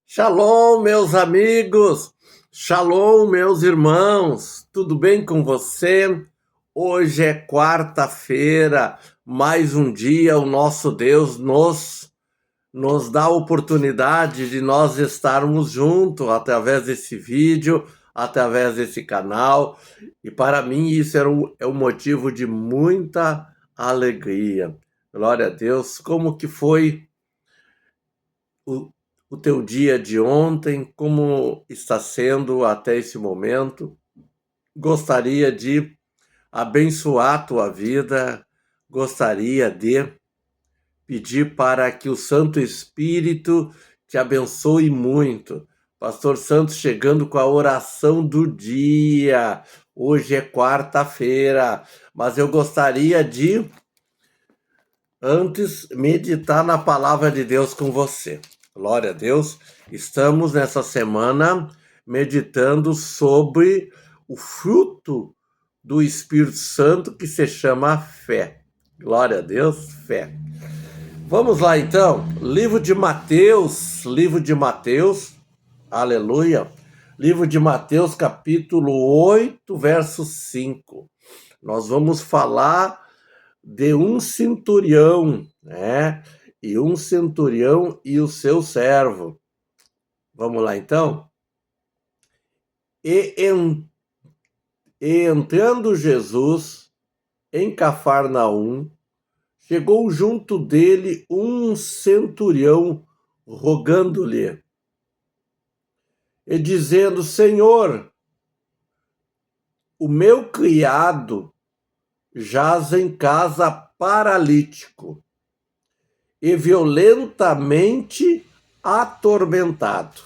Shalom, meus amigos! Shalom, meus irmãos! Tudo bem com você? Hoje é quarta-feira, mais um dia o nosso Deus nos dá a oportunidade de nós estarmos juntos através desse vídeo, através desse canal, e para mim isso é um motivo de muita alegria. Glória a Deus! Como que foi o, o teu dia de ontem, como está sendo até esse momento? Gostaria de abençoar a tua vida, gostaria de pedir para que o Santo Espírito te abençoe muito. Pastor Santos chegando com a oração do dia. Hoje é quarta-feira, mas eu gostaria de antes meditar na palavra de Deus com você. Glória a Deus. Estamos nessa semana meditando sobre o fruto do Espírito Santo que se chama fé. Glória a Deus, fé. Vamos lá então, livro de Mateus, aleluia. Livro de Mateus, capítulo 8, verso 5. Nós vamos falar de um centurião, né? E um centurião e o seu servo. Vamos lá então? E entrando Jesus em Cafarnaum, chegou junto dele um centurião, rogando-lhe, e dizendo: Senhor, o meu criado jaz em casa paralítico e violentamente atormentado.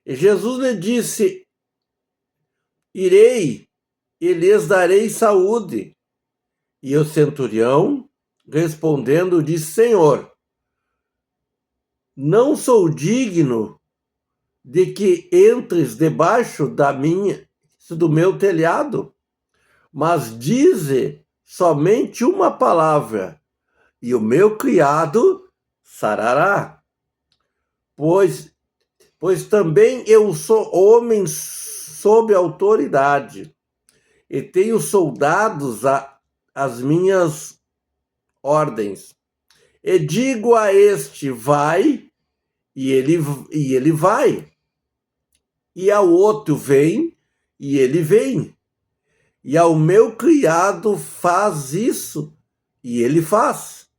E Jesus lhe disse: Irei e lhes darei saúde. E o centurião, respondendo, disse: Senhor, não sou digno de que entres debaixo do meu telhado, mas dize somente uma palavra, e o meu criado sarará. Pois também eu sou homem sob autoridade, e tenho soldados às minhas ordens. E digo a este, vai, e ele vai. E ao outro, vem, e ele vem. E ao meu criado, faz isso, e ele faz.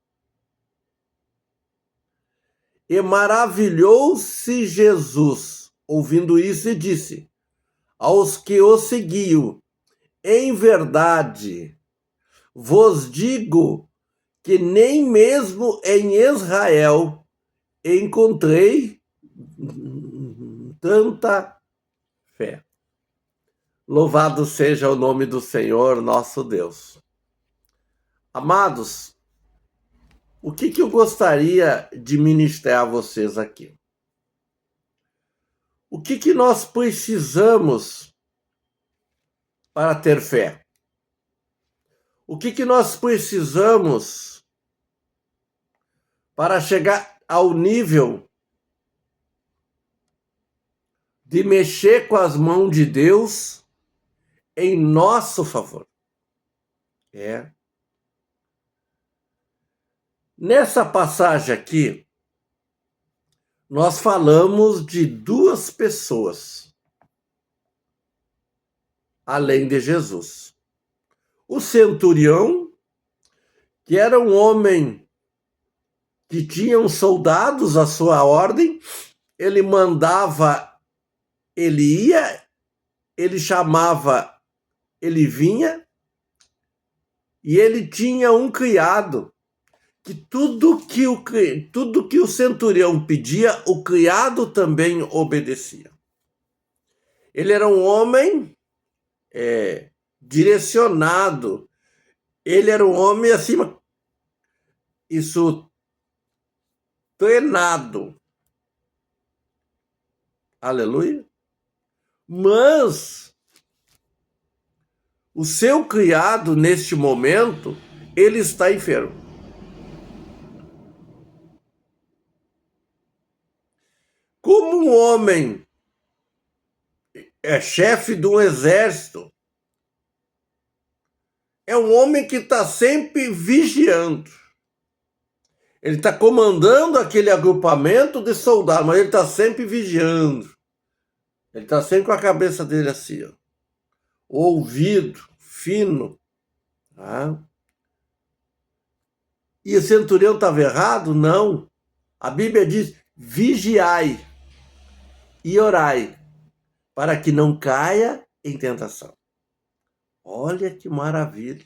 E maravilhou-se Jesus, ouvindo isso, e disse aos que o seguiam: em verdade, vos digo que nem mesmo em Israel encontrei tanta fé. Louvado seja o nome do Senhor, nosso Deus. Amados, o que eu gostaria de ministrar a vocês aqui? O que nós precisamos para ter fé? O que nós precisamos para chegar ao nível de mexer com as mãos de Deus em nosso favor? Nessa passagem aqui, nós falamos de duas pessoas, além de Jesus. O centurião, que era um homem que tinha soldados à sua ordem, ele mandava, ele ia, ele chamava, ele vinha, e ele tinha um criado, que tudo que o centurião pedia, o criado também obedecia. Ele era um homem direcionado, ele era um homem acima, isso treinado. Aleluia. Mas o seu criado, neste momento, ele está enfermo. como um homem é chefe de um exército, é um homem que está sempre vigiando. Ele está comandando aquele agrupamento de soldados, mas ele está sempre vigiando. Ele está sempre com a cabeça dele assim, ó. Ouvido, fino. Tá? E o centurião estava errado? Não. A Bíblia diz, vigiai e orai, para que não caia em tentação. Olha que maravilha.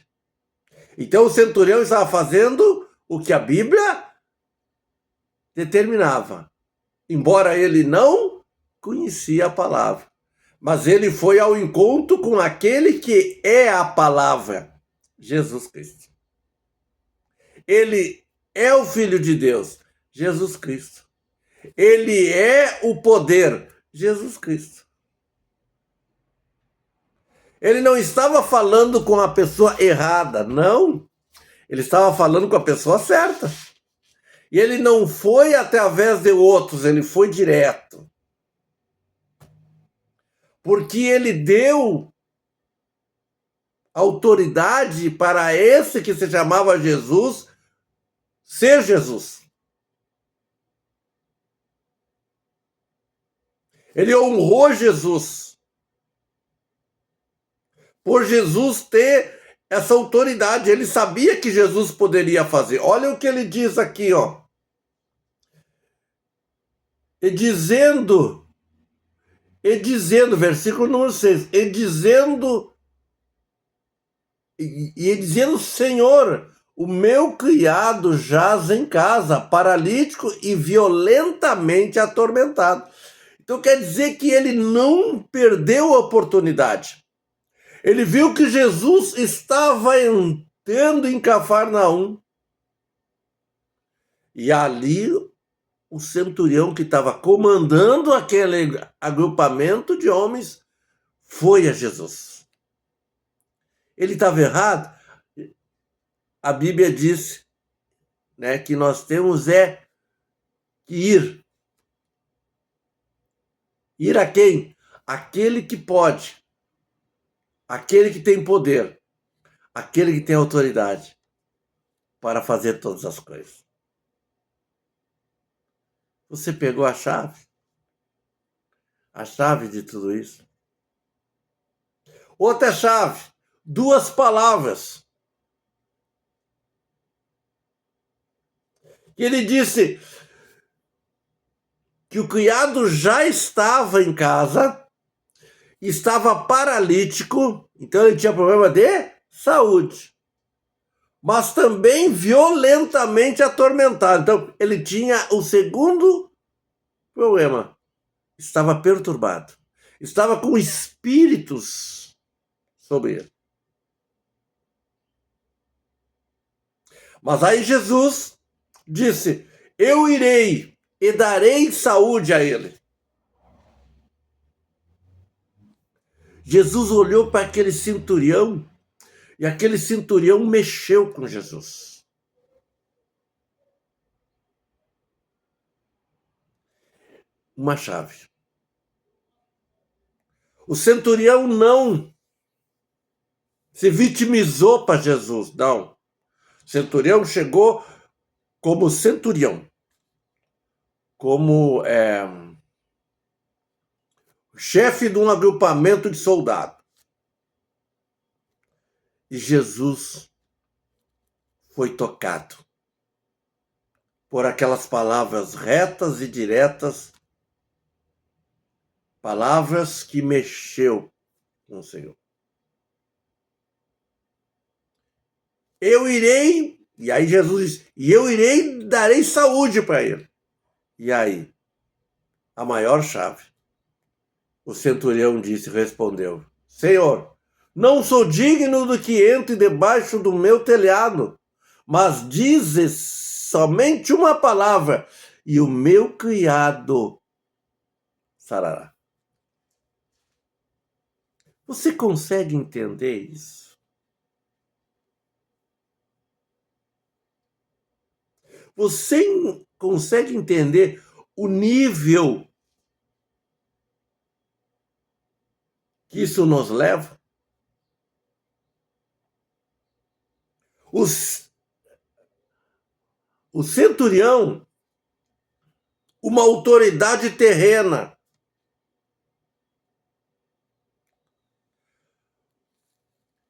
Então o centurião estava fazendo o que a Bíblia determinava. Embora ele não conhecia a palavra. Mas ele foi ao encontro com aquele que é a palavra, Jesus Cristo. Ele é o Filho de Deus, Jesus Cristo. Ele é o poder, Jesus Cristo. Ele não estava falando com a pessoa errada, não. Ele estava falando com a pessoa certa. E ele não foi através de outros, ele foi direto. Porque ele deu autoridade para esse que se chamava Jesus ser Jesus. Ele honrou Jesus. Por Jesus ter essa autoridade, ele sabia que Jesus poderia fazer. Olha o que ele diz aqui, ó. E dizendo, versículo número 6, e dizendo, Senhor, o meu criado jaz em casa, paralítico e violentamente atormentado. Então quer dizer que ele não perdeu a oportunidade. Ele viu que Jesus estava entrando em Cafarnaum. E ali o centurião que estava comandando aquele agrupamento de homens foi a Jesus. Ele estava errado? A Bíblia diz, né, que nós temos que ir. Ir a quem? Aquele que pode. Aquele que tem poder. Aquele que tem autoridade para fazer todas as coisas. Você pegou a chave? A chave de tudo isso? Outra chave. 2 palavras. Ele disse que o criado já estava em casa, estava paralítico, então ele tinha problema de saúde, mas também violentamente atormentado. Então ele tinha o segundo problema, estava perturbado, estava com espíritos sobre ele. Mas aí Jesus disse, eu irei e darei saúde a ele. Jesus olhou para aquele centurião e aquele centurião mexeu com Jesus. Uma chave. O centurião não se vitimizou para Jesus, não. O centurião chegou como centurião, como chefe de um agrupamento de soldados. E Jesus foi tocado por aquelas palavras retas e diretas, palavras que mexeu com o Senhor. Eu irei, e aí Jesus diz, e eu irei e darei saúde para ele. E aí, a maior chave. O centurião respondeu, Senhor, não sou digno do que entre debaixo do meu telhado, mas dizes somente uma palavra, e o meu criado sarará. Você consegue entender isso? Você consegue entender o nível que isso nos leva? O centurião, uma autoridade terrena,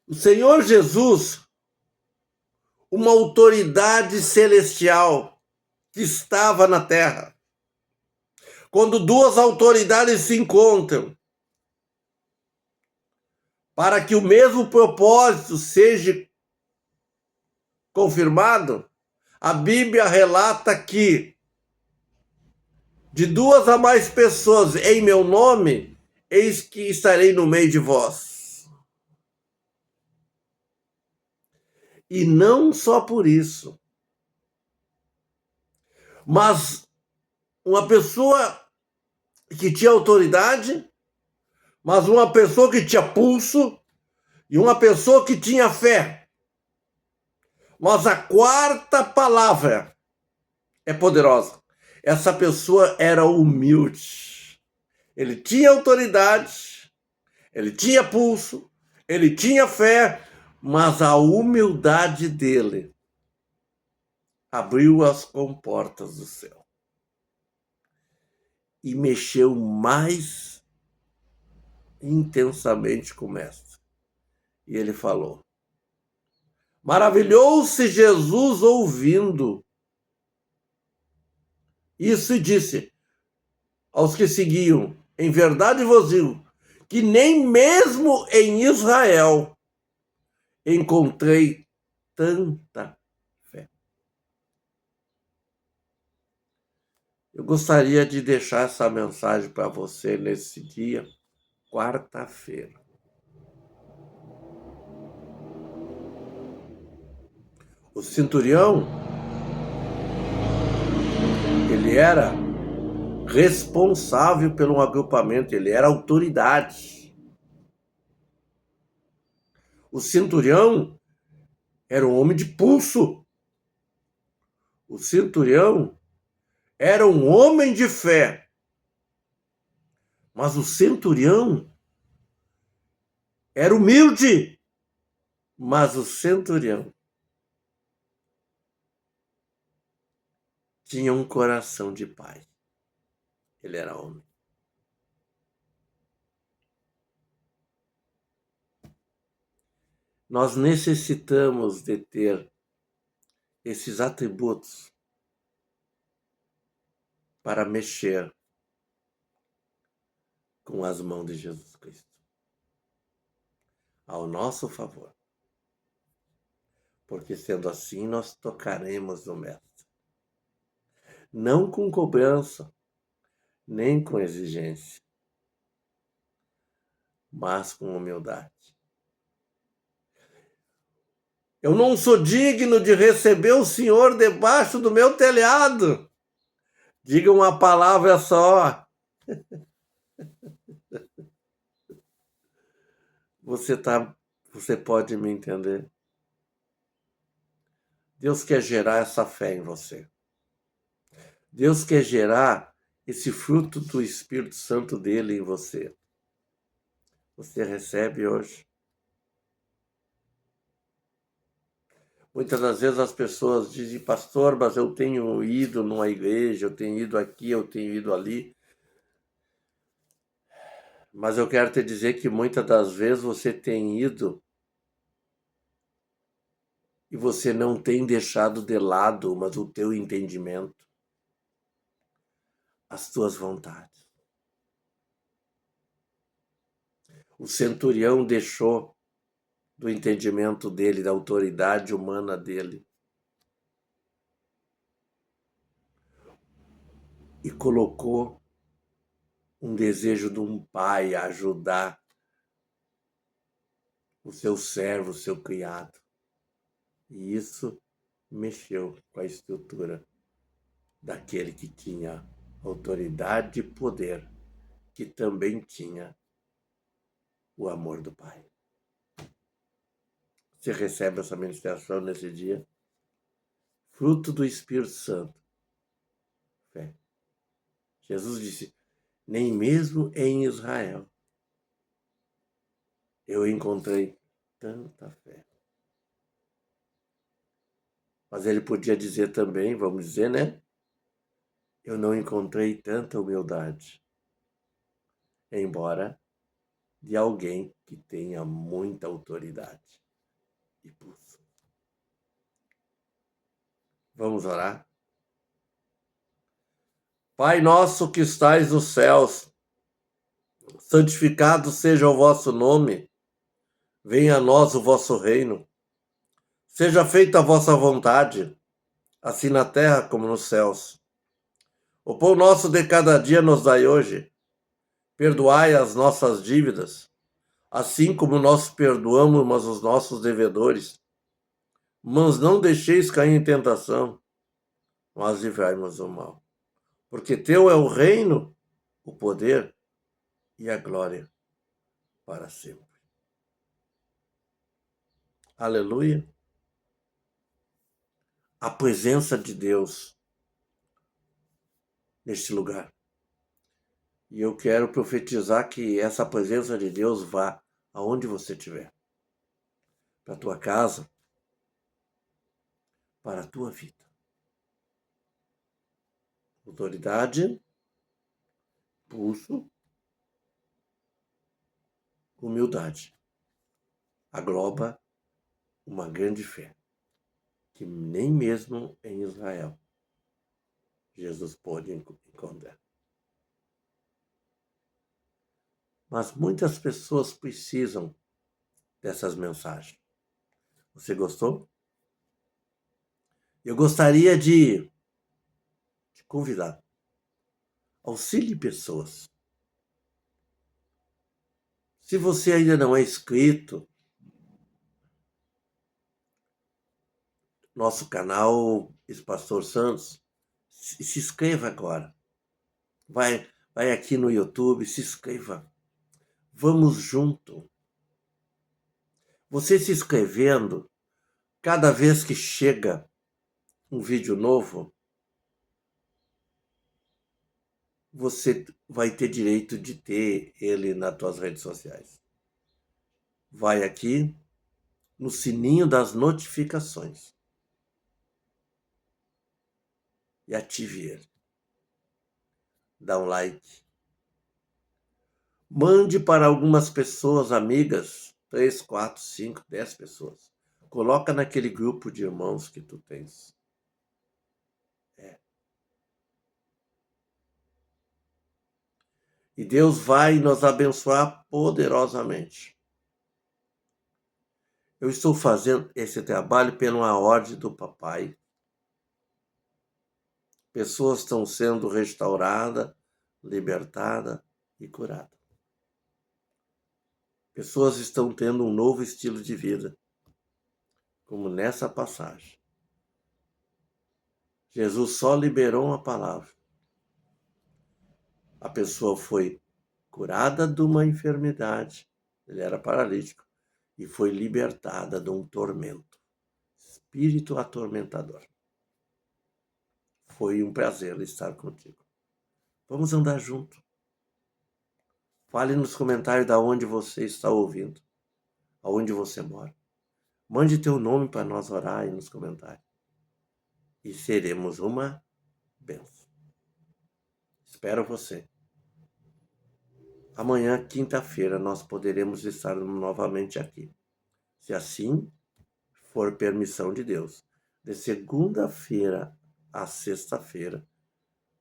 o Senhor Jesus, uma autoridade celestial que estava na terra. Quando duas autoridades se encontram para que o mesmo propósito seja confirmado, a Bíblia relata que de duas a mais pessoas em meu nome, eis que estarei no meio de vós. E não só por isso, mas uma pessoa que tinha autoridade, mas uma pessoa que tinha pulso e uma pessoa que tinha fé. Mas a quarta palavra é poderosa. Essa pessoa era humilde. Ele tinha autoridade, ele tinha pulso, ele tinha fé, mas a humildade dele abriu as comportas do céu e mexeu mais intensamente com o mestre. E ele falou: maravilhou-se Jesus ouvindo isso e disse aos que seguiam: em verdade vos digo que nem mesmo em Israel encontrei tanta fé. Eu gostaria de deixar essa mensagem para você nesse dia, quarta-feira. O centurião, ele era responsável pelo agrupamento, ele era autoridade. O centurião era um homem de pulso. O centurião era um homem de fé. Mas o centurião era humilde. Mas o centurião tinha um coração de pai. Ele era homem. Nós necessitamos de ter esses atributos para mexer com as mãos de Jesus Cristo ao nosso favor. Porque sendo assim, nós tocaremos no Mestre. Não com cobrança, nem com exigência, mas com humildade. Eu não sou digno de receber o Senhor debaixo do meu telhado. Diga uma palavra só. Você pode me entender? Deus quer gerar essa fé em você. Deus quer gerar esse fruto do Espírito Santo dele em você. Você recebe hoje? Muitas das vezes as pessoas dizem: pastor, mas eu tenho ido numa igreja, eu tenho ido aqui, eu tenho ido ali. Mas eu quero te dizer que muitas das vezes você tem ido e você não tem deixado de lado, mas o teu entendimento, as tuas vontades. O centurião deixou do entendimento dele, da autoridade humana dele, e colocou um desejo de um pai a ajudar o seu servo, o seu criado. E isso mexeu com a estrutura daquele que tinha autoridade e poder, que também tinha o amor do Pai. Você recebe essa ministração nesse dia? Fruto do Espírito Santo. Fé. Jesus disse: nem mesmo em Israel Eu encontrei tanta fé. Mas ele podia dizer também, vamos dizer, né? Eu não encontrei tanta humildade, embora de alguém que tenha muita autoridade e pulso. Vamos orar? Pai nosso que estais nos céus, santificado seja o vosso nome, venha a nós o vosso reino, seja feita a vossa vontade, assim na terra como nos céus. O pão nosso de cada dia nos dai hoje, perdoai as nossas dívidas, assim como nós perdoamos os nossos devedores, mas não deixeis cair em tentação, mas livrai-nos do mal. Porque teu é o reino, o poder e a glória para sempre. Aleluia. A presença de Deus neste lugar. E eu quero profetizar que essa presença de Deus vá aonde você estiver. Para a tua casa, para a tua vida. Autoridade, pulso, humildade. Agloba uma grande fé, que nem mesmo em Israel Jesus pôde encontrar. Mas muitas pessoas precisam dessas mensagens. Você gostou? Eu gostaria de te convidar. Auxilie pessoas. Se você ainda não é inscrito, nosso canal Pastor Santos, se inscreva agora. Vai aqui no YouTube, se inscreva. Vamos junto. Você se inscrevendo, cada vez que chega um vídeo novo, você vai ter direito de ter ele nas suas redes sociais. Vai aqui no sininho das notificações e ative ele. Dá um like. Mande para algumas pessoas, amigas, 3, 4, 5, 10 pessoas. Coloca naquele grupo de irmãos que tu tens. E Deus vai nos abençoar poderosamente. Eu estou fazendo esse trabalho pela ordem do papai. Pessoas estão sendo restauradas, libertadas e curadas. Pessoas estão tendo um novo estilo de vida, como nessa passagem. Jesus só liberou uma palavra. A pessoa foi curada de uma enfermidade, ele era paralítico, e foi libertada de um tormento, espírito atormentador. Foi um prazer estar contigo. Vamos andar junto. Fale nos comentários de onde você está ouvindo, aonde você mora. Mande teu nome para nós orar aí nos comentários. E seremos uma bênção. Espero você. Amanhã, quinta-feira, nós poderemos estar novamente aqui. Se assim for permissão de Deus. De segunda-feira a sexta-feira,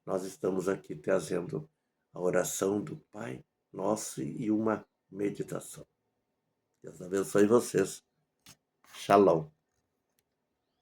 nós estamos aqui trazendo a oração do Pai Nosso e uma meditação. Deus abençoe vocês. Shalom.